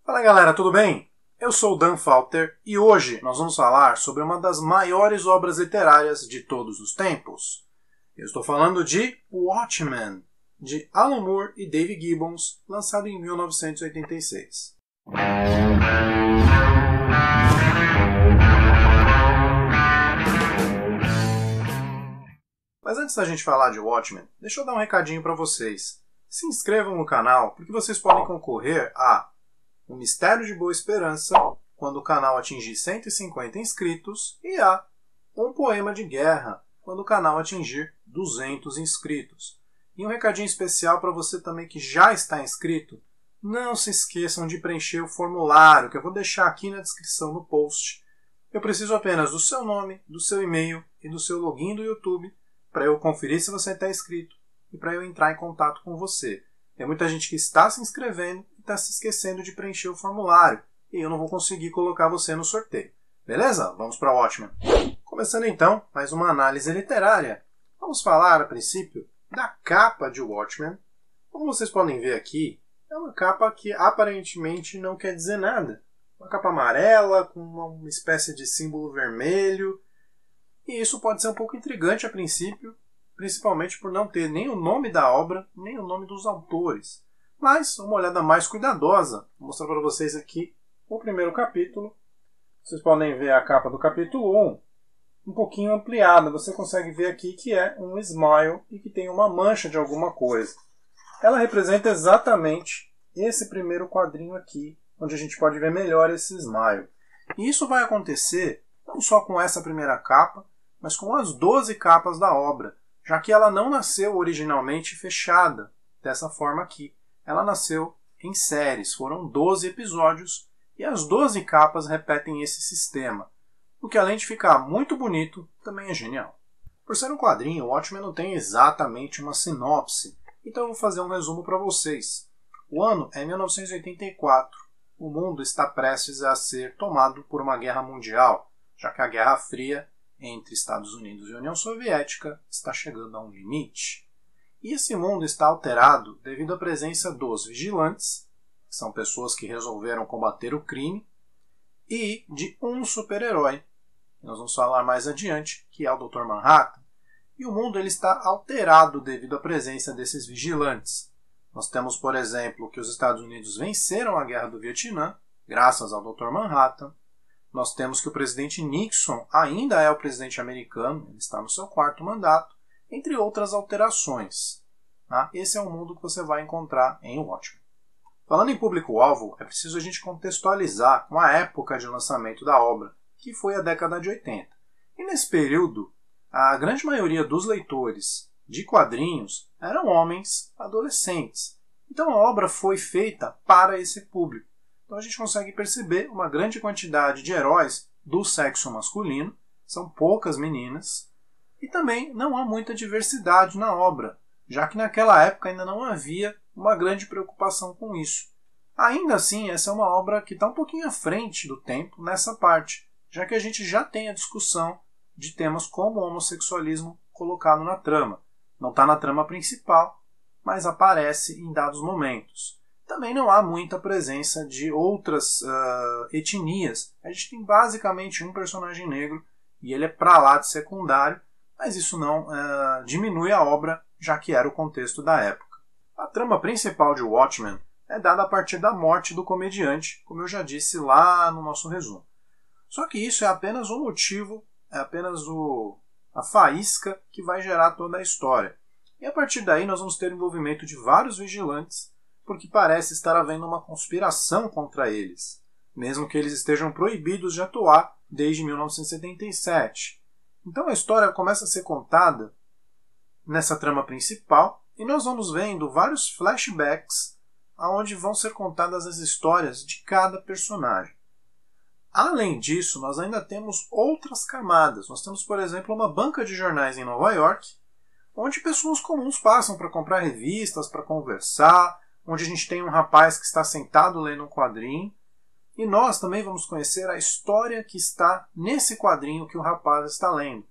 Fala galera, tudo bem? Eu sou o Dan Falter e hoje nós vamos falar sobre uma das maiores obras literárias de todos os tempos. Eu estou falando de Watchmen, de Alan Moore e Dave Gibbons, lançado em 1986. Mas antes da gente falar de Watchmen, deixa eu dar um recadinho para vocês. Se inscrevam no canal, porque vocês podem concorrer a O Mistério de Boa Esperança, quando o canal atingir 150 inscritos, e a Um Poema de Guerra, quando o canal atingir 200 inscritos. E um recadinho especial para você também que já está inscrito, não se esqueçam de preencher o formulário, que eu vou deixar aqui na descrição do post. Eu preciso apenas do seu nome, do seu e-mail e do seu login do YouTube, para eu conferir se você está inscrito e para eu entrar em contato com você. Tem muita gente que está se inscrevendo e está se esquecendo de preencher o formulário, e eu não vou conseguir colocar você no sorteio. Beleza? Vamos para o Watchmen. Começando então, mais uma análise literária. Vamos falar, a princípio, da capa de Watchmen. Como vocês podem ver aqui, é uma capa que aparentemente não quer dizer nada. Uma capa amarela, com uma espécie de símbolo vermelho. E isso pode ser um pouco intrigante a princípio, principalmente por não ter nem o nome da obra, nem o nome dos autores. Mas, uma olhada mais cuidadosa, vou mostrar para vocês aqui o primeiro capítulo. Vocês podem ver a capa do capítulo 1, um pouquinho ampliada. Você consegue ver aqui que é um smile e que tem uma mancha de alguma coisa. Ela representa exatamente esse primeiro quadrinho aqui, onde a gente pode ver melhor esse smile. E isso vai acontecer não só com essa primeira capa, mas com as 12 capas da obra, já que ela não nasceu originalmente fechada dessa forma aqui. Ela nasceu em séries, foram 12 episódios e as 12 capas repetem esse sistema, o que além de ficar muito bonito, também é genial. Por ser um quadrinho, o Watchmen não tem exatamente uma sinopse, então eu vou fazer um resumo para vocês. O ano é 1984, o mundo está prestes a ser tomado por uma guerra mundial, já que a Guerra Fria entre Estados Unidos e União Soviética está chegando a um limite. E esse mundo está alterado devido à presença dos vigilantes, que são pessoas que resolveram combater o crime, e de um super-herói, que nós vamos falar mais adiante, que é o Dr. Manhattan. E o mundo ele está alterado devido à presença desses vigilantes. Nós temos, por exemplo, que os Estados Unidos venceram a Guerra do Vietnã, graças ao Dr. Manhattan. Nós temos que o presidente Nixon ainda é o presidente americano, ele está no seu 4º mandato, entre outras alterações. Tá? Esse é o mundo que você vai encontrar em Watchmen. Falando em público-alvo, é preciso a gente contextualizar com a época de lançamento da obra, que foi a década de 80. E nesse período, a grande maioria dos leitores de quadrinhos eram homens adolescentes. Então a obra foi feita para esse público. Então a gente consegue perceber uma grande quantidade de heróis do sexo masculino, são poucas meninas, e também não há muita diversidade na obra, já que naquela época ainda não havia uma grande preocupação com isso. Ainda assim, essa é uma obra que está um pouquinho à frente do tempo nessa parte, já que a gente já tem a discussão de temas como o homossexualismo colocado na trama. Não está na trama principal, mas aparece em dados momentos. Também não há muita presença de outras etnias. A gente tem basicamente um personagem negro e ele é para lá de secundário, mas isso não diminui a obra, já que era o contexto da época. A trama principal de Watchmen é dada a partir da morte do comediante, como eu já disse lá no nosso resumo. Só que isso é apenas um motivo, é apenas a faísca que vai gerar toda a história. E a partir daí nós vamos ter o envolvimento de vários vigilantes, porque parece estar havendo uma conspiração contra eles, mesmo que eles estejam proibidos de atuar desde 1977. Então a história começa a ser contada nessa trama principal, e nós vamos vendo vários flashbacks onde vão ser contadas as histórias de cada personagem. Além disso, nós ainda temos outras camadas. Nós temos, por exemplo, uma banca de jornais em Nova York, onde pessoas comuns passam para comprar revistas, para conversar, onde a gente tem um rapaz que está sentado lendo um quadrinho, e nós também vamos conhecer a história que está nesse quadrinho que o rapaz está lendo.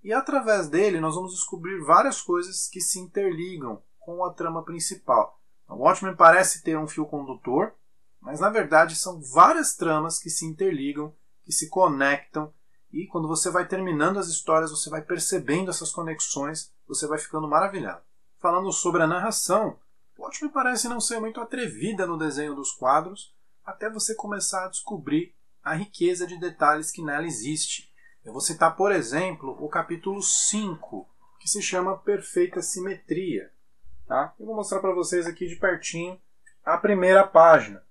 E através dele nós vamos descobrir várias coisas que se interligam com a trama principal. O Watchmen parece ter um fio condutor, mas na verdade são várias tramas que se interligam, que se conectam, e quando você vai terminando as histórias, você vai percebendo essas conexões, você vai ficando maravilhado. Falando sobre a narração, o Watchmen parece não ser muito atrevida no desenho dos quadros, até você começar a descobrir a riqueza de detalhes que nela existe. Eu vou citar, por exemplo, o capítulo 5, que se chama Perfeita Simetria. Tá? Eu vou mostrar para vocês aqui de pertinho a primeira página.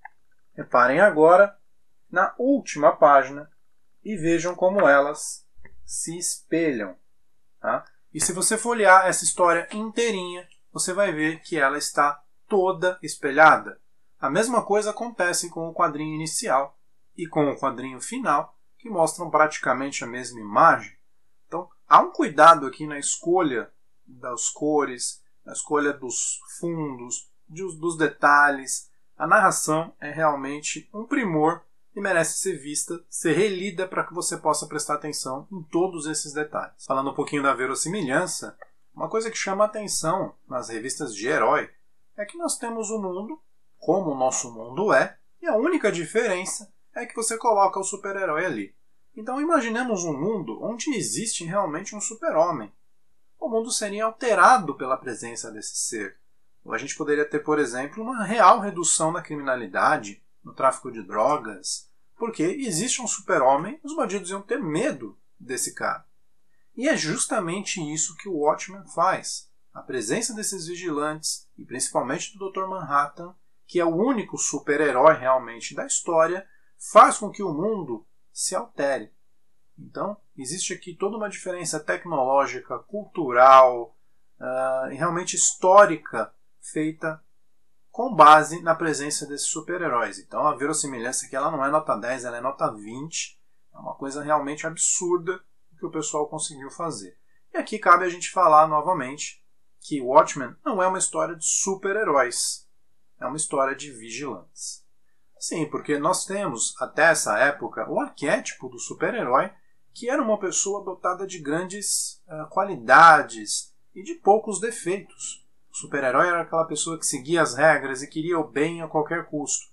Reparem agora na última página e vejam como elas se espelham. Tá? E se você folhear essa história inteirinha, você vai ver que ela está toda espelhada. A mesma coisa acontece com o quadrinho inicial e com o quadrinho final, que mostram praticamente a mesma imagem. Então, há um cuidado aqui na escolha das cores, na escolha dos fundos, dos detalhes. A narração é realmente um primor e merece ser vista, ser relida para que você possa prestar atenção em todos esses detalhes. Falando um pouquinho da verossimilhança, uma coisa que chama a atenção nas revistas de herói é que nós temos um mundo como o nosso mundo é, e a única diferença é que você coloca o super-herói ali. Então imaginemos um mundo onde existe realmente um super-homem. O mundo seria alterado pela presença desse ser. Ou a gente poderia ter, por exemplo, uma real redução na criminalidade, no tráfico de drogas, porque existe um super-homem, os bandidos iam ter medo desse cara. E é justamente isso que o Watchmen faz. A presença desses vigilantes, e principalmente do Dr. Manhattan, que é o único super-herói realmente da história, faz com que o mundo se altere. Então, existe aqui toda uma diferença tecnológica, cultural e realmente histórica feita com base na presença desses super-heróis. Então, a verossimilhança aqui ela não é nota 10, ela é nota 20. É uma coisa realmente absurda que o pessoal conseguiu fazer. E aqui cabe a gente falar novamente que Watchmen não é uma história de super-heróis. É uma história de vigilantes. Sim, porque nós temos, até essa época, o arquétipo do super-herói, que era uma pessoa dotada de grandes qualidades e de poucos defeitos. O super-herói era aquela pessoa que seguia as regras e queria o bem a qualquer custo.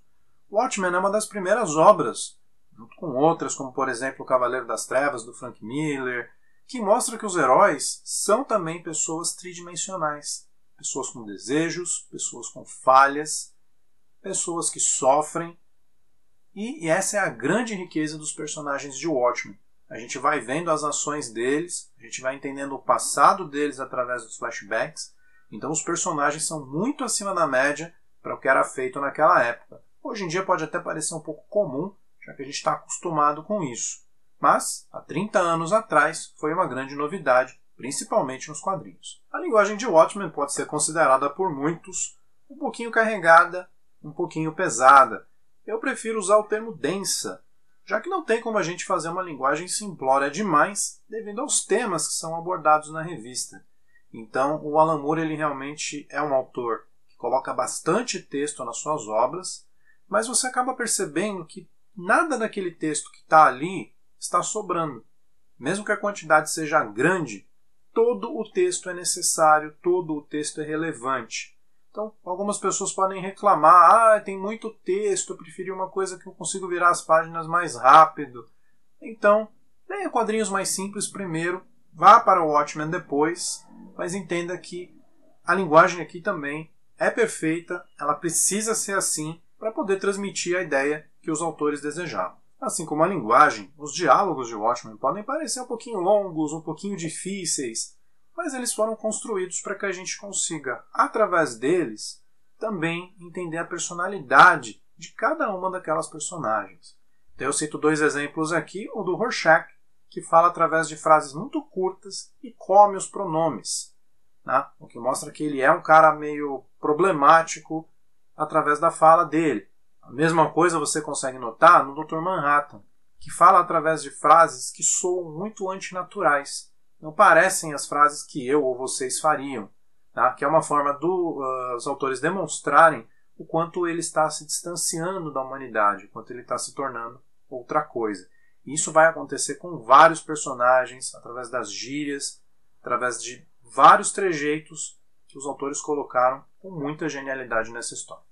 Watchmen é uma das primeiras obras, junto com outras, como por exemplo O Cavaleiro das Trevas, do Frank Miller, que mostra que os heróis são também pessoas tridimensionais. Pessoas com desejos, pessoas com falhas, pessoas que sofrem. E essa é a grande riqueza dos personagens de Watchmen. A gente vai vendo as ações deles, a gente vai entendendo o passado deles através dos flashbacks. Então os personagens são muito acima da média para o que era feito naquela época. Hoje em dia pode até parecer um pouco comum, já que a gente está acostumado com isso. Mas, há 30 anos atrás, foi uma grande novidade, principalmente nos quadrinhos. A linguagem de Watchmen pode ser considerada por muitos um pouquinho carregada, um pouquinho pesada. Eu prefiro usar o termo densa, já que não tem como a gente fazer uma linguagem simplória demais devido aos temas que são abordados na revista. Então, o Alan Moore ele realmente é um autor que coloca bastante texto nas suas obras, mas você acaba percebendo que nada daquele texto que está ali está sobrando. Mesmo que a quantidade seja grande, todo o texto é necessário, todo o texto é relevante. Então, algumas pessoas podem reclamar, tem muito texto, eu preferi uma coisa que eu consigo virar as páginas mais rápido. Então, leia quadrinhos mais simples primeiro, vá para o Watchmen depois, mas entenda que a linguagem aqui também é perfeita, ela precisa ser assim para poder transmitir a ideia que os autores desejavam. Assim como a linguagem, os diálogos de Watchmen podem parecer um pouquinho longos, um pouquinho difíceis, mas eles foram construídos para que a gente consiga, através deles, também entender a personalidade de cada uma daquelas personagens. Então eu cito 2 exemplos aqui, o do Rorschach, que fala através de frases muito curtas e come os pronomes, né? O que mostra que ele é um cara meio problemático através da fala dele. A mesma coisa você consegue notar no Dr. Manhattan, que fala através de frases que soam muito antinaturais. Não parecem as frases que eu ou vocês fariam, tá? Que é uma forma dos autores demonstrarem o quanto ele está se distanciando da humanidade, o quanto ele está se tornando outra coisa. E isso vai acontecer com vários personagens, através das gírias, através de vários trejeitos que os autores colocaram com muita genialidade nessa história.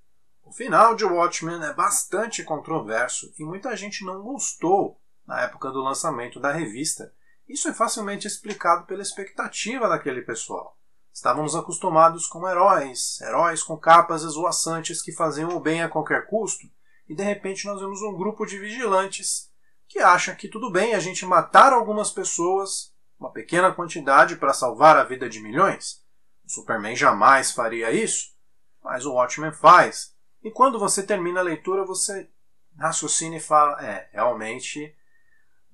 O final de Watchmen é bastante controverso e muita gente não gostou na época do lançamento da revista. Isso é facilmente explicado pela expectativa daquele pessoal. Estávamos acostumados com heróis com capas esvoaçantes que faziam o bem a qualquer custo, e de repente nós vemos um grupo de vigilantes que acha que tudo bem a gente matar algumas pessoas, uma pequena quantidade para salvar a vida de milhões. O Superman jamais faria isso, mas o Watchmen faz. E quando você termina a leitura, você raciocina e fala, realmente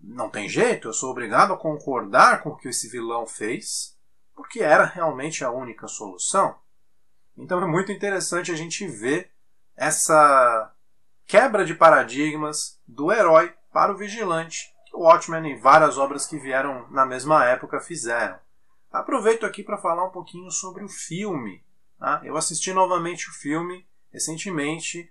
não tem jeito, eu sou obrigado a concordar com o que esse vilão fez, porque era realmente a única solução. Então é muito interessante a gente ver essa quebra de paradigmas do herói para o vigilante, que o Watchmen e várias obras que vieram na mesma época fizeram. Aproveito aqui para falar um pouquinho sobre o filme. Tá? Eu assisti novamente o filme recentemente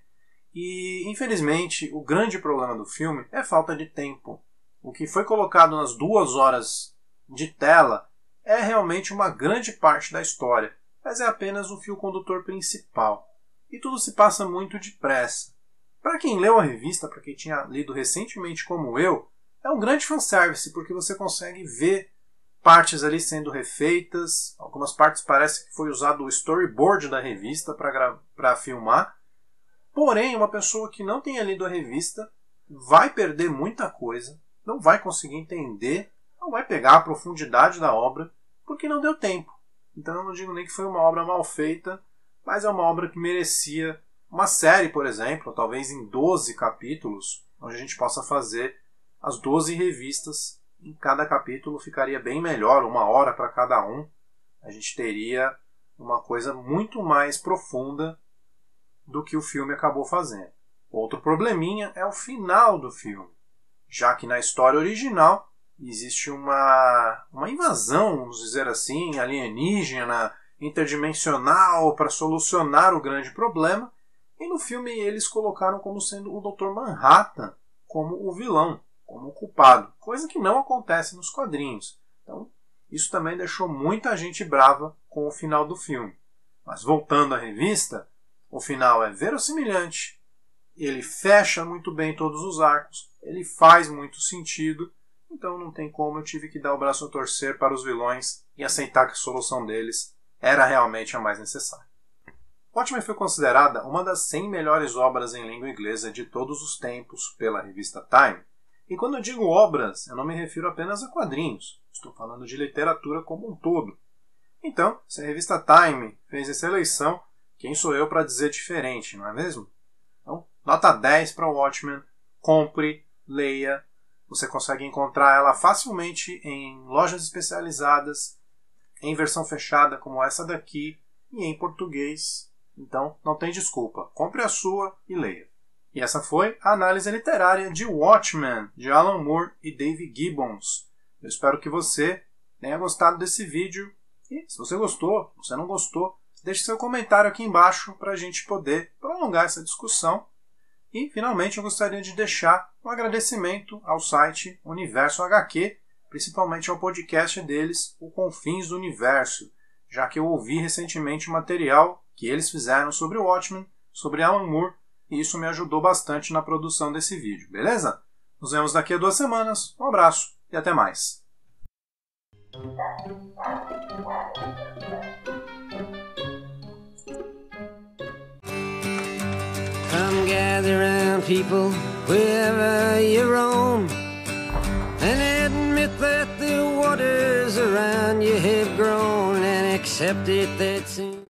e, infelizmente, o grande problema do filme é falta de tempo. O que foi colocado nas 2 horas de tela é realmente uma grande parte da história, mas é apenas o fio condutor principal. E tudo se passa muito depressa. Para quem leu a revista, para quem tinha lido recentemente como eu, é um grande fanservice, porque você consegue ver partes ali sendo refeitas, algumas partes parece que foi usado o storyboard da revista para filmar. Porém, uma pessoa que não tenha lido a revista vai perder muita coisa, não vai conseguir entender, não vai pegar a profundidade da obra, porque não deu tempo. Então eu não digo nem que foi uma obra mal feita, mas é uma obra que merecia uma série, por exemplo, ou talvez em 12 capítulos, onde a gente possa fazer as 12 revistas. Em cada capítulo ficaria bem melhor, 1 hora para cada um. A gente teria uma coisa muito mais profunda do que o filme acabou fazendo. Outro probleminha é o final do filme, já que na história original existe uma invasão, vamos dizer assim, alienígena, interdimensional para solucionar o grande problema, e no filme eles colocaram como sendo o Dr. Manhattan como o vilão, como o culpado, coisa que não acontece nos quadrinhos. Então, isso também deixou muita gente brava com o final do filme. Mas voltando à revista, o final é verossimilhante, ele fecha muito bem todos os arcos, ele faz muito sentido, então não tem como, eu tive que dar o braço a torcer para os vilões e aceitar que a solução deles era realmente a mais necessária. Watchmen foi considerada uma das 100 melhores obras em língua inglesa de todos os tempos pela revista Time. E quando eu digo obras, eu não me refiro apenas a quadrinhos. Estou falando de literatura como um todo. Então, se a revista Time fez essa eleição, quem sou eu para dizer diferente, não é mesmo? Então, nota 10 para o Watchmen. Compre, leia. Você consegue encontrar ela facilmente em lojas especializadas, em versão fechada como essa daqui, e em português. Então, não tem desculpa. Compre a sua e leia. E essa foi a análise literária de Watchmen, de Alan Moore e Dave Gibbons. Eu espero que você tenha gostado desse vídeo. E se você gostou, se você não gostou, deixe seu comentário aqui embaixo para a gente poder prolongar essa discussão. E, finalmente, eu gostaria de deixar um agradecimento ao site Universo HQ, principalmente ao podcast deles, O Confins do Universo, já que eu ouvi recentemente o material que eles fizeram sobre o Watchmen, sobre Alan Moore, e isso me ajudou bastante na produção desse vídeo, beleza? Nos vemos daqui a 2 semanas, um abraço e até mais! Come gather round, people, wherever you roam, and admit that the waters around you have grown, and accept it that soon